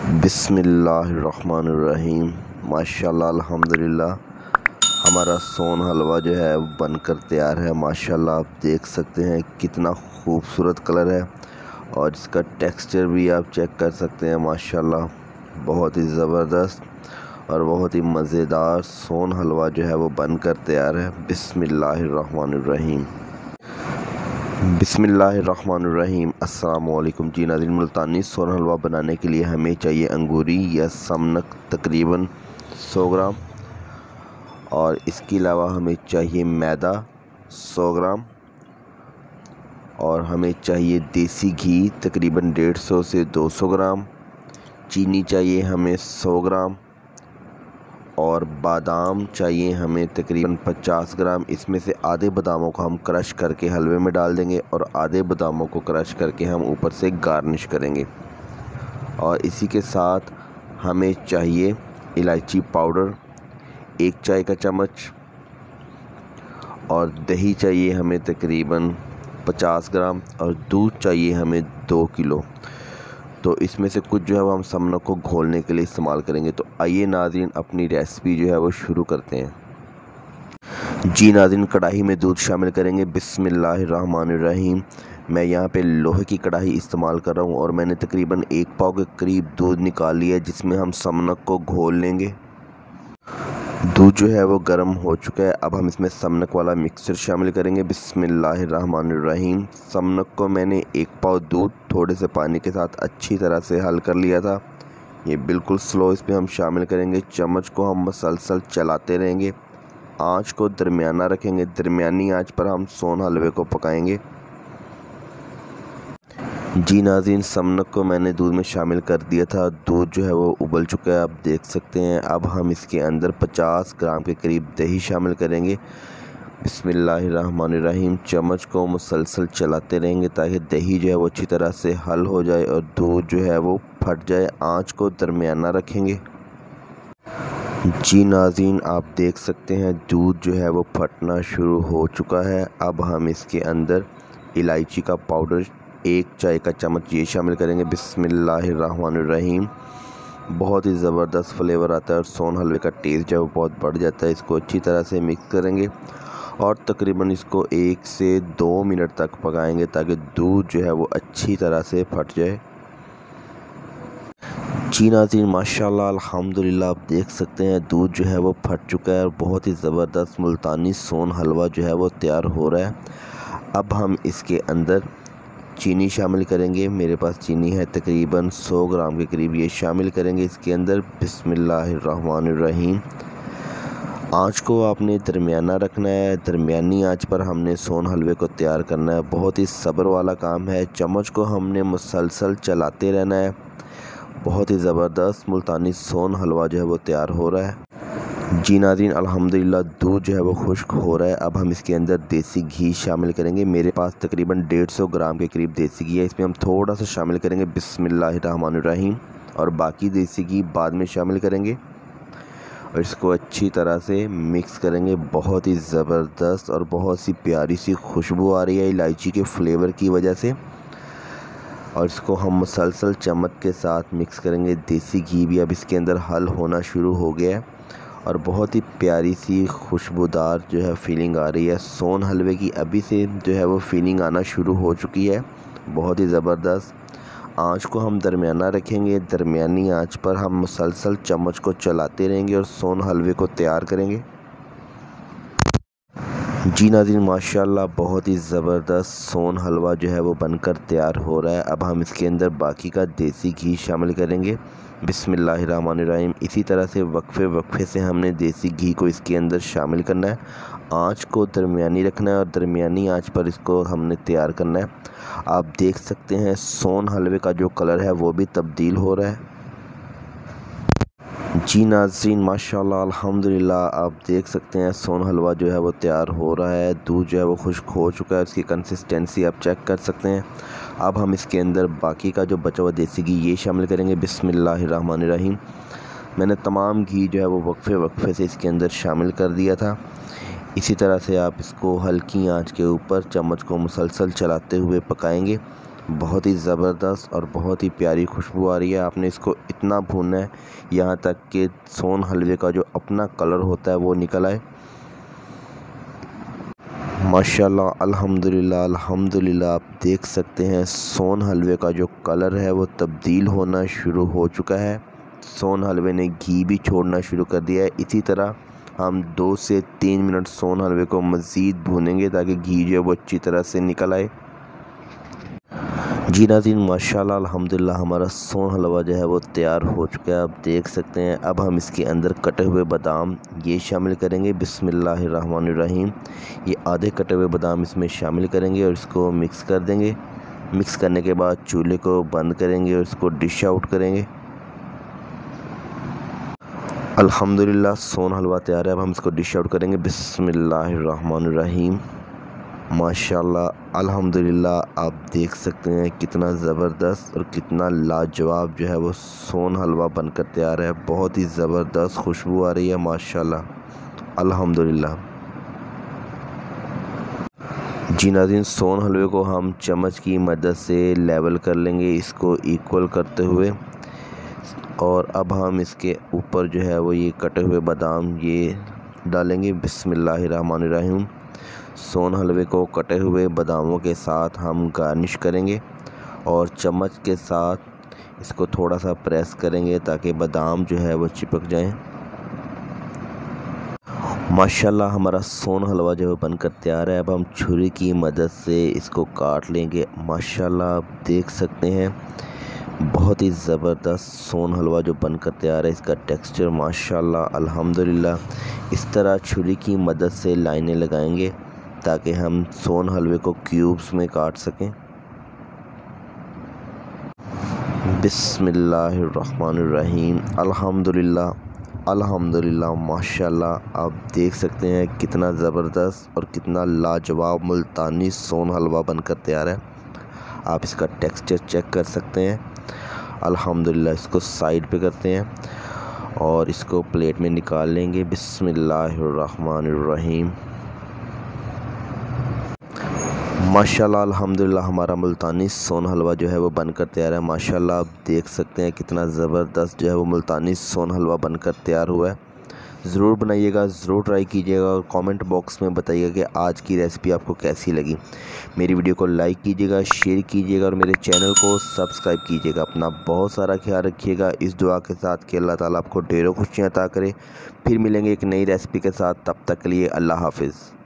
बिस्मिल्लाहिर्रहमानिर्रहीम। माशाल्लाह अल्हम्दुलिल्लाह हमारा सोन हलवा जो है बनकर तैयार है। माशाल्लाह आप देख सकते हैं कितना खूबसूरत कलर है और इसका टेक्सचर भी आप चेक कर सकते हैं। माशाल्लाह बहुत ही ज़बरदस्त और बहुत ही मज़ेदार सोन हलवा जो है वो बनकर तैयार है। बिस्मिल्लाहिर्रहमानिर्रहीम। बिस्मिल्लाहिर्रहमानिर्रहीम। अस्सलामुअलैकुम जी नाज़रीन, मुल्तानी सोन हलवा बनाने के लिए हमें चाहिए अंगूरी या समनक तकरीबन 100 ग्राम, और इसके अलावा हमें चाहिए मैदा 100 ग्राम, और हमें चाहिए देसी घी तकरीबन 150 से 200 ग्राम। चीनी चाहिए हमें 100 ग्राम, और बादाम चाहिए हमें तकरीबन 50 ग्राम। इसमें से आधे बादामों को हम क्रश करके हलवे में डाल देंगे और आधे बादामों को क्रश करके हम ऊपर से गार्निश करेंगे। और इसी के साथ हमें चाहिए इलायची पाउडर 1 चाय का चम्मच, और दही चाहिए हमें तकरीबन 50 ग्राम, और दूध चाहिए हमें 2 किलो। तो इसमें से कुछ जो है वो हम समनक को घोलने के लिए इस्तेमाल करेंगे। तो आइए नाज़रीन अपनी रेसिपी जो है वो शुरू करते हैं। जी नाज़रीन, कढ़ाई में दूध शामिल करेंगे। बिस्मिल्लाहिर्रहमानिर्रहीम। मैं यहाँ पे लोहे की कढ़ाई इस्तेमाल कर रहा हूँ और मैंने तकरीबन 1 पाव के करीब दूध निकाल लिया है, जिसमें हम समनक को घोल लेंगे। दूध जो है वो गर्म हो चुका है। अब हम इसमें समनक वाला मिक्सचर शामिल करेंगे। बिस्मिल्लाहिर्रहमानिर्रहीम। समनक को मैंने 1 पाव दूध थोड़े से पानी के साथ अच्छी तरह से हल कर लिया था। ये बिल्कुल स्लो इसमें हम शामिल करेंगे। चम्मच को हम मसलसल चलाते रहेंगे। आंच को दरमियाना रखेंगे। दरमियानी आंच पर हम सोन हलवे को पकाएंगे। जी नाज़रीन, समनक को मैंने दूध में शामिल कर दिया था। दूध जो है वो उबल चुका है, आप देख सकते हैं। अब हम इसके अंदर 50 ग्राम के करीब दही शामिल करेंगे। बिस्मिल्लाहिर्रहमानिर्रहीम। चम्मच को मुसलसल चलाते रहेंगे ताकि दही जो है वो अच्छी तरह से हल हो जाए और दूध जो है वो फट जाए। आंच को दरमियाना रखेंगे। जी नाज़रीन, आप देख सकते हैं दूध जो है वो फटना शुरू हो चुका है। अब हम इसके अंदर इलायची का पाउडर 1 चाय का चम्मच ये शामिल करेंगे। बिस्मिल्लाहिर्रहमानिर्रहीम। बहुत ही ज़बरदस्त फ्लेवर आता है और सोन हलवे का टेस्ट जो है वो बहुत बढ़ जाता है। इसको अच्छी तरह से मिक्स करेंगे और तकरीबन इसको 1 से 2 मिनट तक पकाएंगे ताकि दूध जो है वो अच्छी तरह से फट जाए। जी नाज़रीन, माशाल्लाह अल्हम्दुलिल्लाह आप देख सकते हैं दूध जो है वो फट चुका है और बहुत ही ज़बरदस्त मुल्तानी सोन हलवा जो है वो तैयार हो रहा है। अब हम इसके अंदर चीनी शामिल करेंगे। मेरे पास चीनी है तकरीबन 100 ग्राम के करीब, ये शामिल करेंगे इसके अंदर। बिस्मिल्लाहिर्रहमानिर्रहीम। आँच को आपने दरमियाना रखना है। दरमियानी आँच पर हमने सोन हलवे को तैयार करना है। बहुत ही सब्र वाला काम है। चम्मच को हमने मुसलसल चलाते रहना है। बहुत ही ज़बरदस्त मुल्तानी सोन हलवा जो है वो तैयार हो रहा है। जी नाज़रीन, अल्हम्दुलिल्लाह दूध जो है वो खुश्क हो रहा है। अब हम इसके अंदर देसी घी शामिल करेंगे। मेरे पास तकरीबन 150 ग्राम के करीब देसी घी है। इसमें हम थोड़ा सा शामिल करेंगे। बिस्मिल्लाहिर्रहमानिर्रहीम। और बाकी देसी घी बाद में शामिल करेंगे और इसको अच्छी तरह से मिक्स करेंगे। बहुत ही ज़बरदस्त और बहुत सी प्यारी सी खुशबू आ रही है इलायची के फ्लेवर की वजह से, और इसको हम मुसलसल चम्मच के साथ मिक्स करेंगे। देसी घी भी अब इसके अंदर हल होना शुरू हो गया है और बहुत ही प्यारी सी खुशबूदार जो है फीलिंग आ रही है सोन हलवे की। अभी से जो है वो फीलिंग आना शुरू हो चुकी है। बहुत ही ज़बरदस्त। आंच को हम दरमियाना रखेंगे। दरमियानी आंच पर हम मुसलसल चम्मच को चलाते रहेंगे और सोन हलवे को तैयार करेंगे। जी नाज़रीन, माशाल्लाह बहुत ही ज़बरदस्त सोन हलवा जो है वो बनकर तैयार हो रहा है। अब हम इसके अंदर बाकी का देसी घी शामिल करेंगे। बिस्मिल्लाहिर्रहमानिर्रहीम। इसी तरह से वक्फे से हमने देसी घी को इसके अंदर शामिल करना है। आंच को दरमियानी रखना है और दरमियानी आंच पर इसको हमने तैयार करना है। आप देख सकते हैं सोन हलवे का जो कलर है वो भी तब्दील हो रहा है। जी नाज़रीन, माशाल्लाह अल्हम्दुलिल्लाह आप देख सकते हैं सोन हलवा जो है वो तैयार हो रहा है। दूध जो है वो खुश्क हो चुका है। इसकी कंसिस्टेंसी आप चेक कर सकते हैं। अब हम इसके अंदर बाकी का जो बचा हुआ देसी घी ये शामिल करेंगे। बिस्मिल्लाहिर्रहमानिर्रहीम। मैंने तमाम घी जो है वो वक्फे से इसके अंदर शामिल कर दिया था। इसी तरह से आप इसको हल्की आंच के ऊपर चम्मच को मुसलसल चलाते हुए पकाएंगे। बहुत ही ज़बरदस्त और बहुत ही प्यारी खुशबू आ रही है। आपने इसको इतना भूनना है यहाँ तक कि सोन हलवे का जो अपना कलर होता है वो निकल आए। माशाल्लाह, अल्हम्दुलिल्लाह अल्हम्दुलिल्लाह। आप देख सकते हैं सोन हलवे का जो कलर है वो तब्दील होना शुरू हो चुका है। सोन हलवे ने घी भी छोड़ना शुरू कर दिया है। इसी तरह हम 2 से 3 मिनट सोन हलवे को मज़ीद भूनेंगे ताकि घी जो है वो अच्छी तरह से निकल आए। जी नाज़रीन, माशाल्लाह अल्हम्दुलिल्लाह हमारा सोन हलवा जो है वो तैयार हो चुका है। आप देख सकते हैं। अब हम इसके अंदर कटे हुए बादाम ये शामिल करेंगे। बिस्मिल्लाहिर्रहमानिर्रहीम। ये आधे कटे हुए बादाम इसमें शामिल करेंगे और इसको मिक्स कर देंगे। मिक्स करने के बाद चूल्हे को बंद करेंगे और इसको डिश आउट करेंगे। अल्हम्दुलिल्लाह सोन हलवा तैयार है। अब हम इसको डिश आउट करेंगे। बिस्मिल्लाहिर्रहमानिर्रहीम। माशाल्लाह अल्हम्दुलिल्लाह। आप देख सकते हैं कितना ज़बरदस्त और कितना लाजवाब जो है वो सोन हलवा बनकर तैयार है। बहुत ही ज़बरदस्त खुशबू आ रही है माशाल्लाह अल्हम्दुलिल्लाह। जी नाज़रीन, सोन हलवे को हम चम्मच की मदद से लेवल कर लेंगे, इसको इक्वल करते हुए। और अब हम इसके ऊपर जो है वो ये कटे हुए बादाम ये डालेंगे। बिस्मिल्लाहिर्रहमानिर्रहीम। सोन हलवे को कटे हुए बादामों के साथ हम गार्निश करेंगे और चम्मच के साथ इसको थोड़ा सा प्रेस करेंगे ताकि बादाम जो है वो चिपक जाएं। माशाल्लाह हमारा सोन हलवा जो है बनकर तैयार है। अब हम छुरी की मदद से इसको काट लेंगे। माशाल्लाह आप देख सकते हैं बहुत ही ज़बरदस्त सोन हलवा जो बनकर तैयार है। इसका टेक्सचर माशाल्लाह अल्हम्दुलिल्लाह। इस तरह छुरी की मदद से लाइनें लगाएंगे ताकि हम सोन हलवे को क्यूब्स में काट सकें। बिस्मिल्लाहिर्रहमानिर्रहीम। अल्हम्दुलिल्लाह अल्हम्दुलिल्लाह। माशाल्लाह आप देख सकते हैं कितना ज़बरदस्त और कितना लाजवाब मुल्तानी सोन हलवा बनकर तैयार है। आप इसका टेक्सचर चेक कर सकते हैं। अल्हम्दुलिल्लाह। इसको साइड पे करते हैं और इसको प्लेट में निकाल लेंगे। बिस्मिल्लाहिर्रहमानिर्रहीम। माशाल्लाह अल्हम्दुलिल्लाह हमारा मुल्तानी सोन हलवा जो है वो बनकर तैयार है। माशाल्लाह आप देख सकते हैं कितना ज़बरदस्त जो है वो मुल्तानी सोन हलवा बनकर तैयार हुआ है। ज़रूर बनाइएगा, ज़रूर ट्राई कीजिएगा और कमेंट बॉक्स में बताइएगा कि आज की रेसिपी आपको कैसी लगी। मेरी वीडियो को लाइक कीजिएगा, शेयर कीजिएगा और मेरे चैनल को सब्सक्राइब कीजिएगा। अपना बहुत सारा ख्याल रखिएगा इस दुआ के साथ कि अल्लाह ताला आपको ढेरों खुशियाँ अता करे। फिर मिलेंगे एक नई रेसिपी के साथ। तब तक के लिए अल्लाह हाफ़िज़।